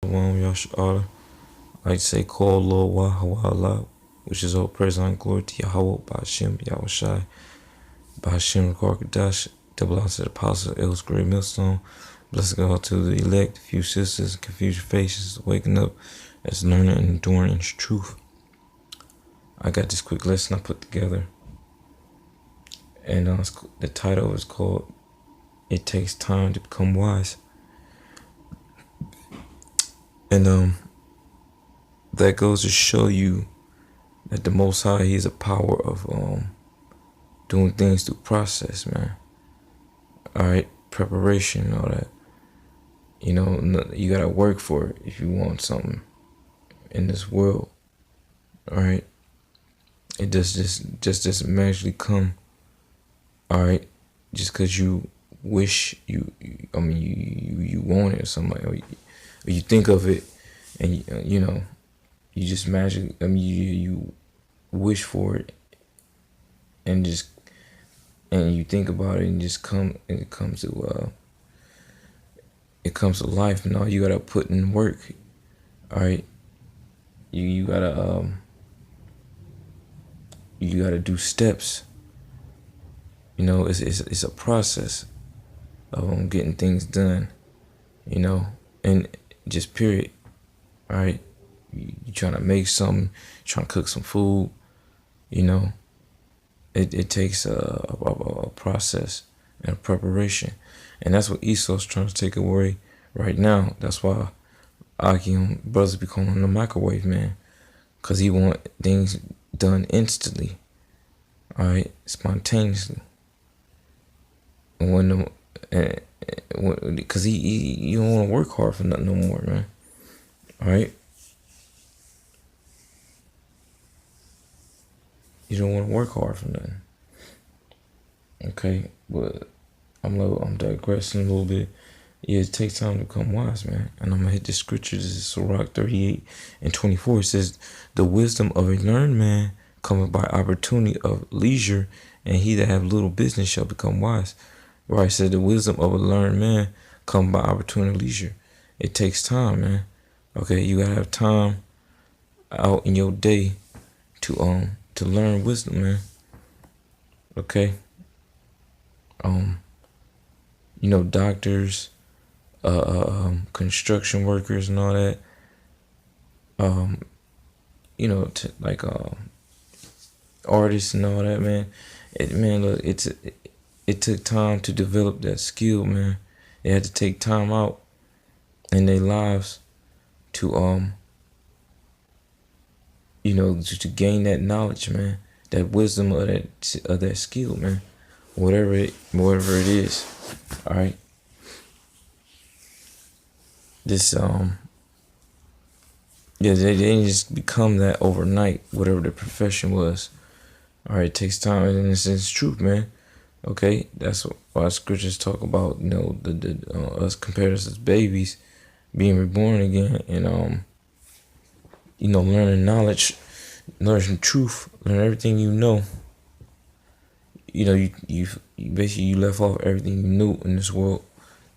Yashara. I like to say call Lord Wahawala, which is all praise and glory to Yahweh, Bashim, Yahushai, Bashim, Karkadash, double out to the apostle, El's great millstone. Bless God to the elect, few sisters, confused faces, waking up as learning and enduring in truth. I got this quick lesson I put together, and the title is called "It Takes Time to Become Wise," and that goes to show you that the Most High, He is a power of doing things through process, man. All right, preparation, all that. You know, you gotta work for it if you want something in this world. All right, it just doesn't magically come. All right, just because you wish you want it or something, or you think of it, and you just magically, you wish for it, and you think about it, and it comes to life. And all you gotta put in work. All right, you gotta do steps. It's a process of getting things done. And just period. All right, you trying to make something, trying to cook some food. It takes a process and a preparation, and that's what Esau's trying to take away right now. That's why Aki brothers be calling him the microwave man, cause he want things done instantly. All right, spontaneously. And because he don't want to work hard for nothing no more, man. All right, you don't want to work hard for nothing. Okay, but I'm digressing a little bit. Yeah, it takes time to become wise, man. And I'm gonna hit the scripture. This is Sirach 38:24. It says, "The wisdom of a learned man cometh by opportunity of leisure, and he that have little business shall become wise." Right, said the wisdom of a learned man come by opportunity of leisure. It takes time, man. Okay, you gotta have time out in your day to learn wisdom, man. Okay. Doctors, construction workers and all that. Like artists and all that, man. Look, it took time to develop that skill, man. They had to take time out in their lives to to gain that knowledge, man, that wisdom of that skill, man, whatever it is. All right, this they didn't just become that overnight, whatever the profession was. All right, it takes time, and it's truth, man. Okay, that's why scriptures talk about us compared us as babies being reborn again, and learning knowledge, learning truth, learn everything you know. You basically you left off everything you knew in this world,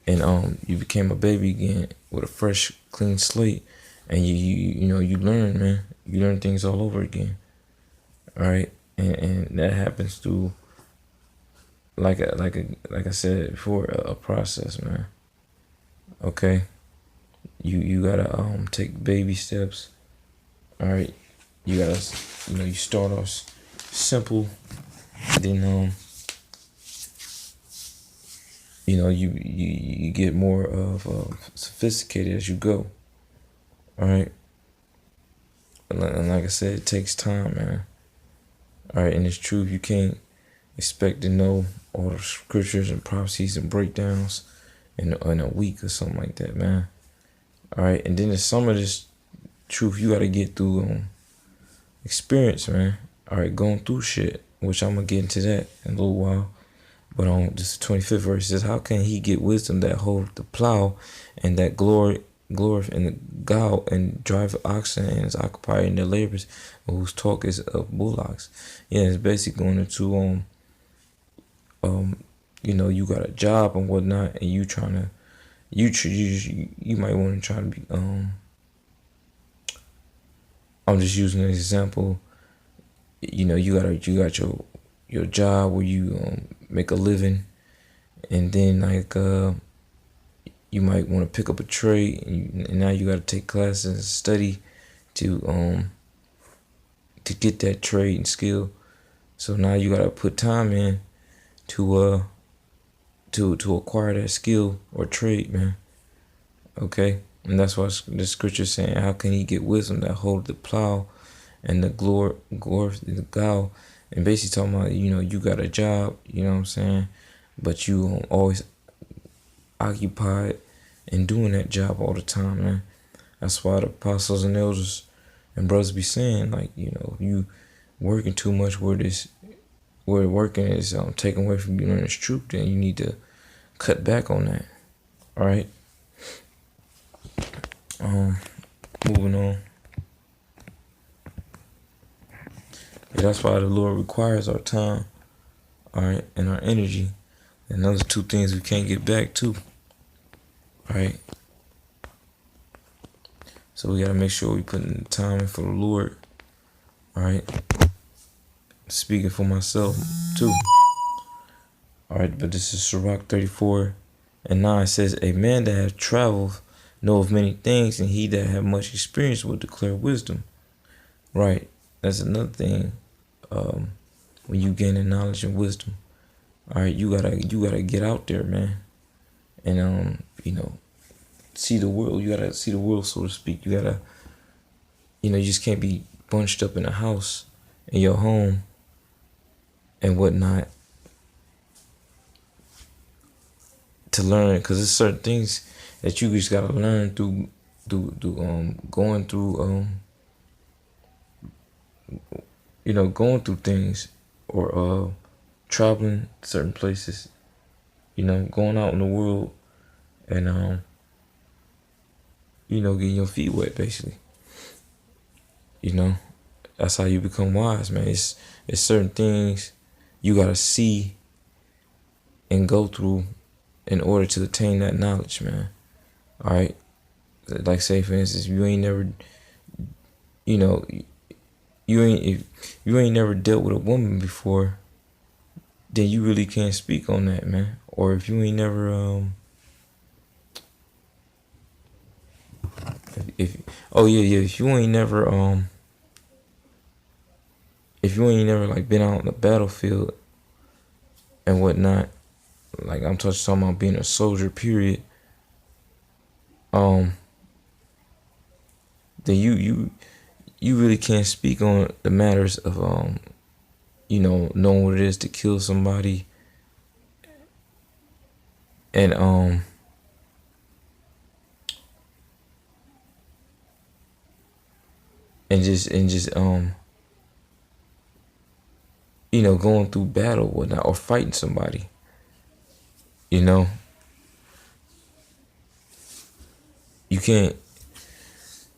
and you became a baby again with a fresh, clean slate, and you learn, man. You learn things all over again. All right, and that happens through, like I said before, a process, man. Okay, you gotta take baby steps. All right, you gotta you start off simple, then you get more of sophisticated as you go. All right, and like I said, it takes time, man. All right, and it's true, you can't expect to know all the scriptures and prophecies and breakdowns in a week or something like that, man. All right, and then there's some of this truth you got to get through experience, man. All right, going through shit, which I'm gonna get into that in a little while. But on this 25th verse says, "How can he get wisdom that hold the plow, and that glory and the gal, and drive oxen, and is occupied in their labors, whose talk is of bullocks?" Yeah, it's basically going into you got a job and whatnot, and you trying to you might want to try to be. I'm just using an example. You know, you got your job where you make a living, and then like you might want to pick up a trade, and now you got to take classes and study to get that trade and skill. So now you got to put time in to acquire that skill or trade, man. Okay, and that's why the scripture saying, "How can he get wisdom that hold the plow and the the gal?" And basically talking about, you know, you got a job, you know what I'm saying, but you always occupied in doing that job all the time, man. That's why the apostles and elders and brothers be saying, like, you know, you working too much where working is taken away from you learning this truth, then you need to cut back on that. All right. Moving on. Yeah, that's why the Lord requires our time, all right, and our energy. And those are two things we can't get back to. All right. So we gotta make sure we put in the time in for the Lord. All right. Speaking for myself too. All right, but this is Sirach 34:9. It says, "A man that hath traveled knoweth many things, and he that hath much experience will declare wisdom." Right. That's another thing. When you gain knowledge and wisdom, all right, you gotta get out there, man, and you know, see the world. You gotta see the world, so to speak. You gotta, you know, you just can't be bunched up in a house, in your home, and whatnot, to learn, because there's certain things that you just gotta learn through going through you know, going through things, or traveling certain places, you know, going out in the world, and you know, getting your feet wet, basically. You know, that's how you become wise, man. It's certain things you gotta see and go through in order to attain that knowledge, man. All right. Like, say for instance, you ain't never, you know, if you ain't never dealt with a woman before, then you really can't speak on that, man. Or if you ain't never if if you ain't never like been out on the battlefield and whatnot, like I'm talking about being a soldier, period, then you really can't speak on the matters of you know, knowing what it is to kill somebody, and just you know, going through battle, whatnot, or fighting somebody. You know, you can't,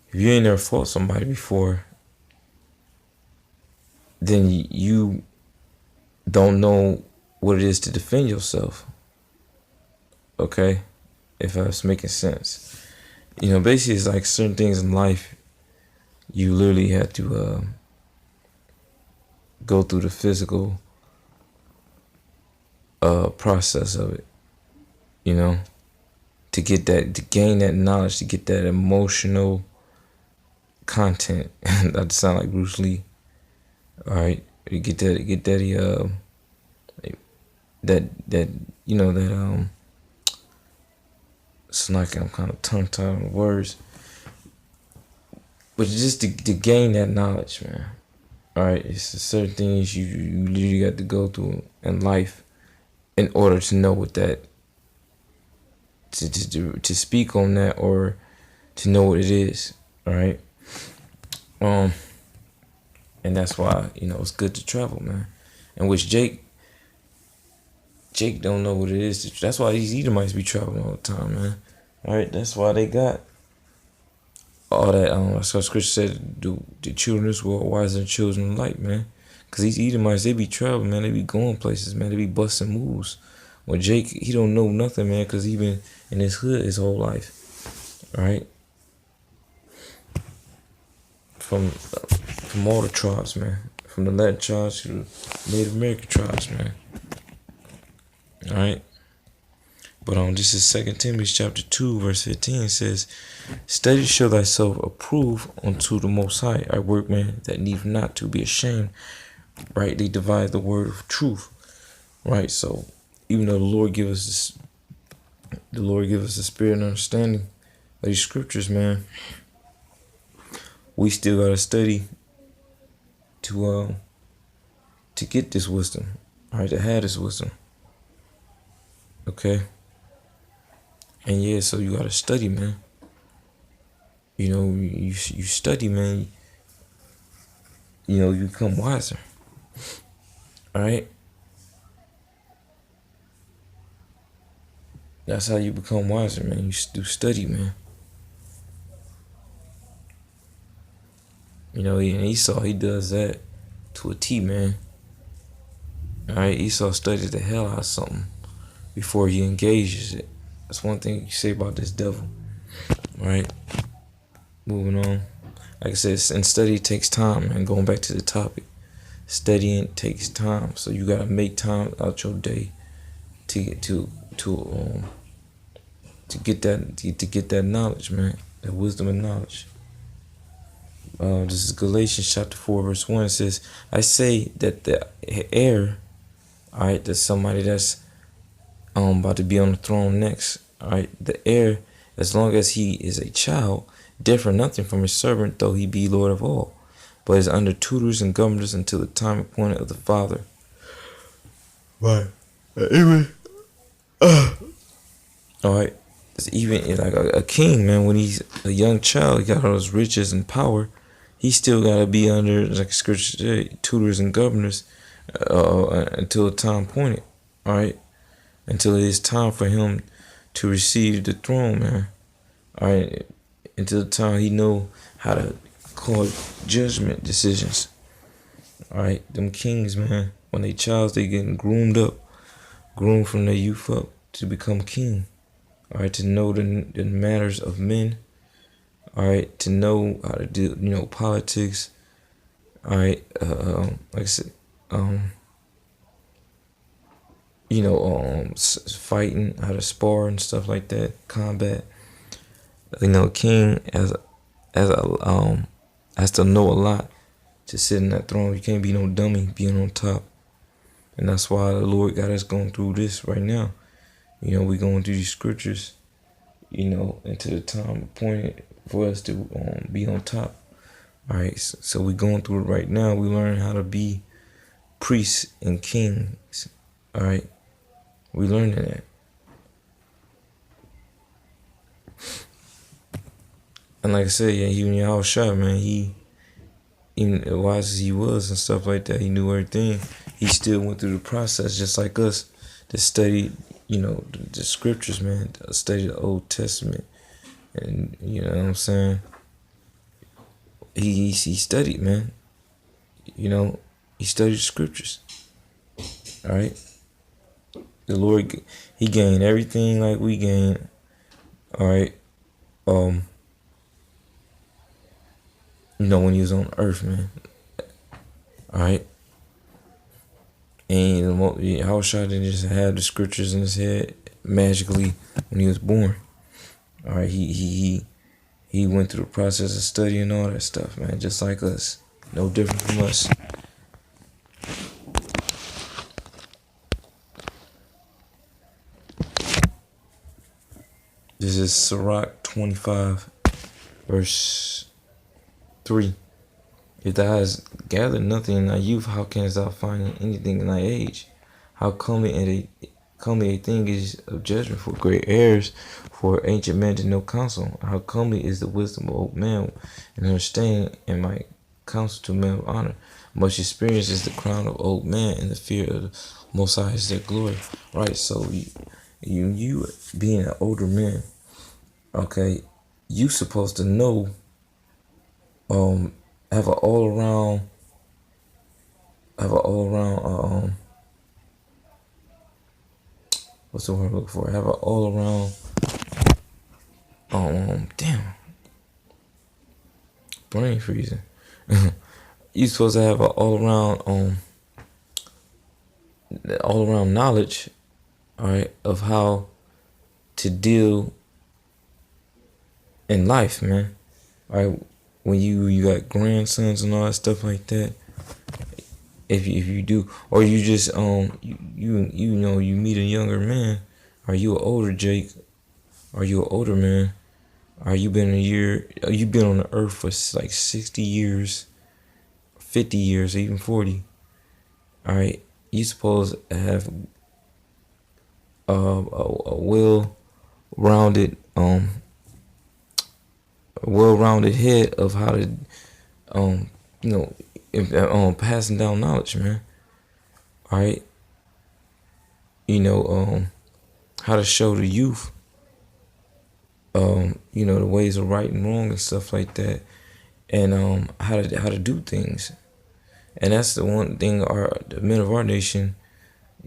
if you ain't never fought somebody before, then you don't know what it is to defend yourself. Okay, if that's making sense. You know, basically it's like certain things in life, you literally have to go through the physical process of it, you know, to get that, to gain that knowledge, to get that emotional content. That sound like Bruce Lee. All right, you get that that you know, that it's like I'm kind of tongue tied on words, but just to gain that knowledge, man. All right, it's certain things you literally got to go through in life in order to know what that, to speak on that, or to know what it is. All right, and that's why, you know, it's good to travel, man. And which Jake don't know what it is. That's why these Edomites be traveling all the time, man. All right, that's why they got all that. That's what Scripture said, the children of this world wiser than children of light, man. Cause these Edomites, they be traveling, man. They be going places, man. They be busting moves Well, Jake, he don't know nothing, man, because he been in his hood his whole life, right? From all the tribes, man. From the Latin tribes to the Native American tribes, man. All right. But this is 2 Timothy chapter 2, verse 15. It says, "Study to show thyself approved unto the Most High, a workman that need not to be ashamed, rightly divide the word of truth." Right. So even though the Lord give us the spirit and understanding of these scriptures, man, we still gotta study to get this wisdom, right? To have this wisdom. Okay. And yeah, so you gotta study, man. You know, you study, man. You know, you become wiser. All right. That's how you become wiser, man. You do study, man. You know, and Esau, he does that to a T, man. All right, Esau studies the hell out of something before he engages it. That's one thing you say about this devil. All right. Moving on. Like I said, and study takes time, man. Going back to the topic, studying takes time. So you gotta make time out your day to get that knowledge, man. That wisdom and knowledge. This is Galatians chapter 4, verse 1. It says, "I say that the heir, all right, that's somebody that's about to be on the throne next. All right, the heir, as long as he is a child, differ nothing from his servant, though he be Lord of all, but is under tutors and governors until the time appointed of the Father." Right. All right. It's even like a king, man. When he's a young child, he got all those riches and power. He still gotta be under, like scripture say, tutors and governors until the time appointed. All right. Until it is time for him to receive the throne, man. All right. Until the time he know how to call judgment decisions. All right. Them kings, man, when they child, they getting groomed from their youth up to become king. All right. To know the matters of men. All right. To know how to do, politics. All right. Like I said, fighting, how to spar and stuff like that, combat. King has to know a lot to sit in that throne. You can't be no dummy being on top, and that's why the Lord got us going through this right now. We going through these scriptures, until the time appointed for us to be on top. All right, so we going through it right now. We learn how to be priests and kings. All right, we learning that. And like I said, yeah, even Yahushua, man, he, even as wise as he was and stuff like that, he knew everything. He still went through the process just like us to study, the scriptures, man, to study the Old Testament. And you know what I'm saying? He studied, man. He studied the scriptures. All right? The Lord, he gained everything like we gained. All right? When he was on earth, man. All right? And Yahushua didn't just have the scriptures in his head magically when he was born. All right? He went through the process of studying all that stuff, man, just like us. No different from us. This is Sirach 25, verse 3. "If thou hast gathered nothing in thy youth, how canst thou find anything in thy age? How comely a thing is of judgment for great heirs, for ancient men to know counsel. How comely is the wisdom of old man, and understanding and my counsel to men of honor. Much experience is the crown of old man, and the fear of the Most High is their glory." Right, so you being an older man, okay, you supposed to know, have an all around what's the word I'm looking for? Have an all around damn, brain freezing. You supposed to have an all around knowledge, all right, of how to deal in life, man. All right, when you got grandsons and all that stuff like that, if you do, or you just you know you meet a younger man, are you an older Jake? Are you an older man? Are you been a year? You been on the earth for like 60 years, 50 years, even 40. All right, you supposed to have a well-rounded well-rounded head of how to you know passing down knowledge, man. All right, you know how to show the youth you know the ways of right and wrong and stuff like that, and how to do things. And that's the one thing the men of our nation,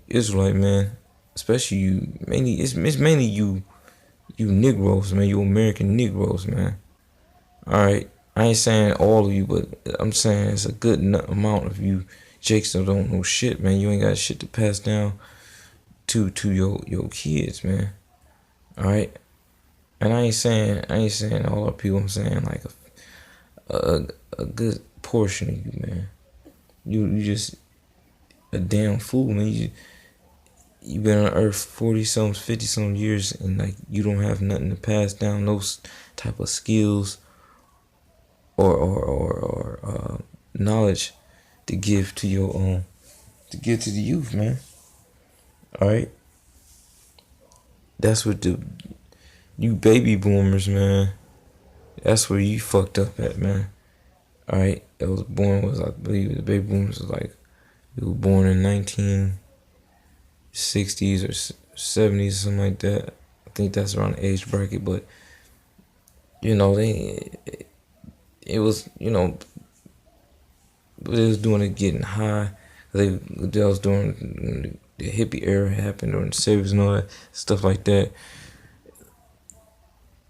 Israelite man, especially you, mainly it's mainly you Negroes, man, you American Negroes, man. All right, I ain't saying all of you, but I'm saying it's a good amount of you Jakes that don't know shit, man. You ain't got shit to pass down to your kids, man. All right, and I ain't saying all our people. I'm saying like a good portion of you, man. You just a damn fool, man. You been on earth 40 some 50 some years, and like you don't have nothing to pass down, those type of skills or knowledge to give to your to give to the youth, man. All right, that's what you baby boomers, man. That's where you fucked up at, man. All right, I believe the baby boomers was like, they were born in 1960s or 70s, something like that. I think that's around the age bracket, but you know it was, you know, they was doing it getting high. They was doing the hippie era happened during the 70s and all that stuff like that.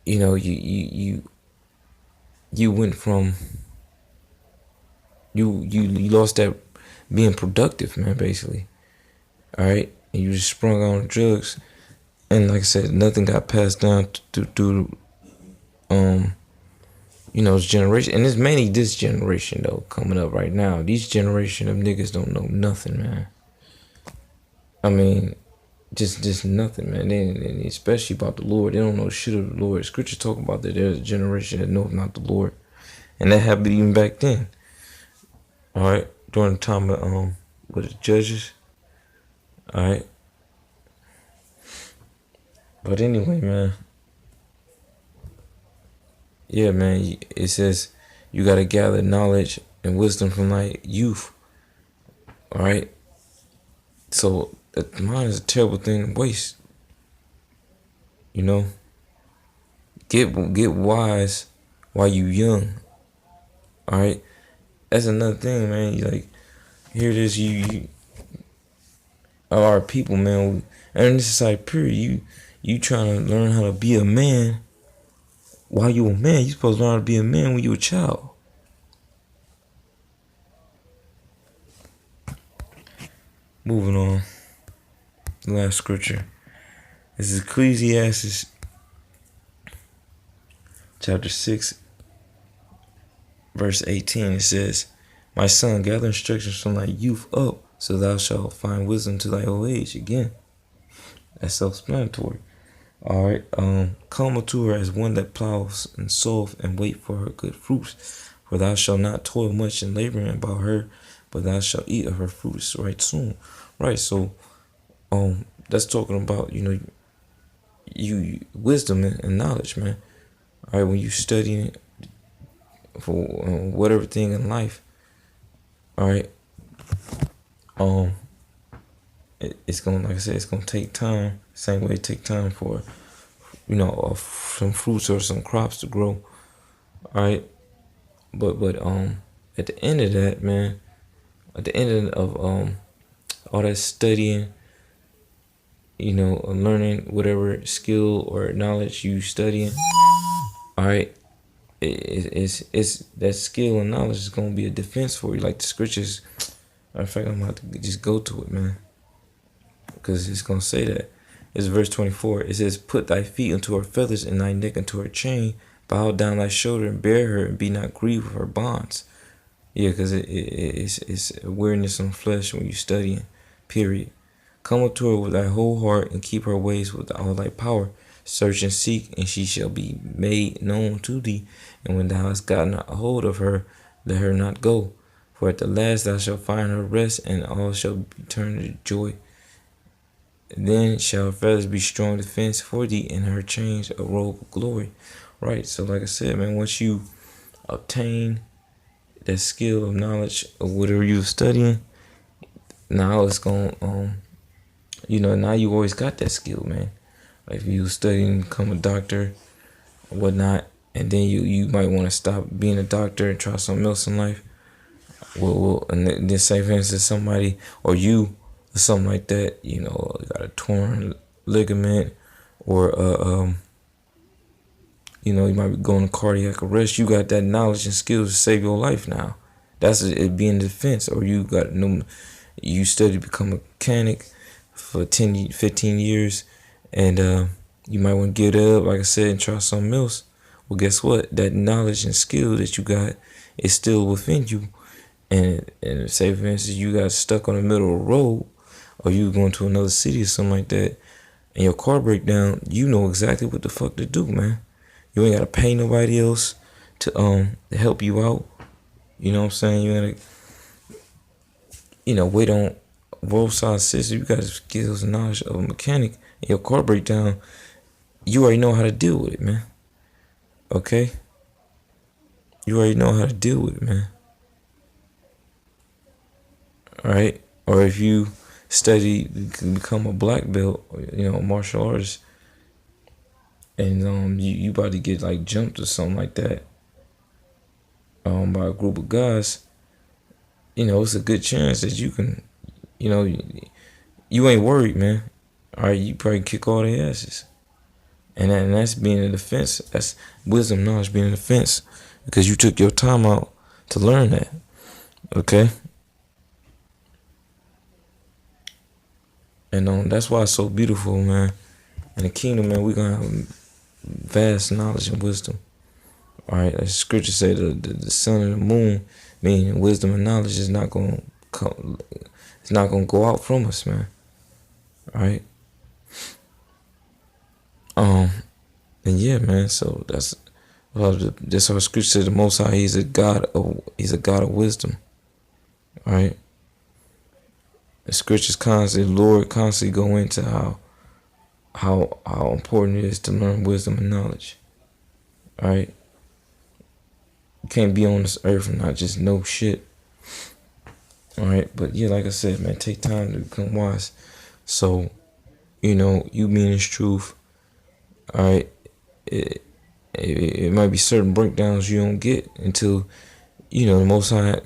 You know, you went from you lost that being productive, man, basically. All right, and you just sprung on drugs, and like I said, nothing got passed down to you know, this generation, and it's mainly this generation though coming up right now. These generation of niggas don't know nothing, man. I mean, just nothing, man. And especially about the Lord, they don't know shit of the Lord. Scripture talk about that there's a generation that knows not the Lord, and that happened even back then. All right, during the time of with the judges. All right, but anyway, man. Yeah, man. It says you gotta gather knowledge and wisdom from like youth. All right. So mine is a terrible thing to waste. You know. Get wise while you young. All right. That's another thing, man. You like, here it is. You our people, man. And this is like period. You trying to learn how to be a man. While you a man, you supposed to learn how to be a man when you a child. Moving on. The last scripture. This is Ecclesiastes chapter 6, verse 18. It says, my son, gather instructions from thy youth up, so thou shalt find wisdom to thy old age. Again, that's self-explanatory. All right. Come unto her as one that plows and soweth, and wait for her good fruits. For thou shalt not toil much in laboring about her, but thou shalt eat of her fruits right soon. Right. So, that's talking about, you know, you wisdom and knowledge, man. All right. When you studying for whatever thing in life, all right. It's gonna, like I said, it's gonna take time. Same way it take time for, you know, some fruits or some crops to grow. All right, but at the end of that, man, at the end of all that studying, learning whatever skill or knowledge you studying. All right, it's that skill and knowledge is gonna be a defense for you. Like the scriptures. In fact, I'm about to just go to it, man, because it's gonna say that. It's verse 24. It says, "Put thy feet into her feathers, and thy neck into her chain. Bow down thy shoulder and bear her, and be not grieved with her bonds." Yeah, because it's awareness on flesh when you studying. Period. Come up to her with thy whole heart, and keep her ways with all thy power. Search and seek, and she shall be made known to thee. And when thou hast gotten a hold of her, let her not go. For at the last thou shalt find her rest, and all shall be turned to joy. Then shall her feathers be strong defense for thee, and her chains a robe of glory. Right. So like I said, man, once you obtain that skill of knowledge of whatever you're studying, now it's going now you always got that skill, man. Like if you studying to become a doctor or whatnot, and then you might want to stop being a doctor and try something else in life. Well, and then say for instance somebody or you or something like that, got a torn ligament or you might be going to cardiac arrest. You got that knowledge and skills to save your life now. That's it being defense. Or you study to become a mechanic for 10, 15 years, and you might want to give it up, like I said, and try something else. Well, guess what? That knowledge and skill that you got is still within you. And say for instance you got stuck on the middle of the road, or you going to another city or something like that, and your car break down, you know exactly what the fuck to do, man. You ain't gotta pay nobody else to help you out. You know what I'm saying? You gotta wait on roadside assistance. You got the skills and knowledge of a mechanic, and your car break down, you already know how to deal with it, man. Okay? You already know how to deal with it, man. Right? Or if you study, you can become a black belt, a martial artist, and you about to get like jumped or something like that by a group of guys, it's a good chance that you can, you ain't worried, man. All right, you probably kick all their asses, and that's being a defense. That's wisdom, knowledge, being a defense, because you took your time out to learn that. Okay. And that's why it's so beautiful, man. In the kingdom, man, we're gonna have vast knowledge and wisdom. All right, as scripture say, the sun and the moon, meaning wisdom and knowledge, is not gonna come. It's not gonna go out from us, man. All right. And yeah, man. So that's our scripture says. The Most High, He's a God of wisdom. All right. The scriptures constantly, Lord constantly go into how important it is to learn wisdom and knowledge. All right. You can't be on this earth and not just know shit. All right. But yeah, like I said, man, take time to become wise. So, you being this truth. All right. It might be certain breakdowns you don't get until, the Most High,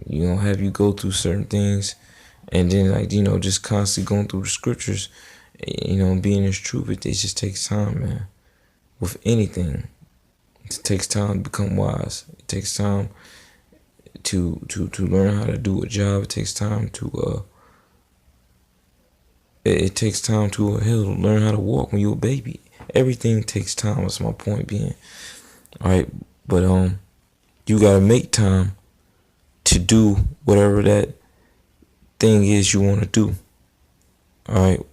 have you go through certain things. And then, just constantly going through the scriptures, being this truth, it just takes time, man. With anything, it takes time to become wise. It takes time to learn how to do a job. It takes time to learn how to walk when you're a baby. Everything takes time. That's my point being. All right, but you gotta make time to do whatever that thing is you want to do. All right,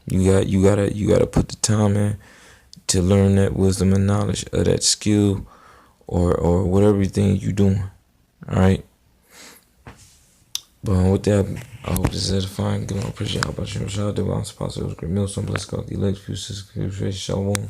you gotta put the time in to learn that wisdom and knowledge of that skill or whatever thing you doing. All right. But with that, I hope this is edifying. Give me appreciate how about you. Shout out to the sponsor. It was great meal. Some blessed God, the elect, future, shalom.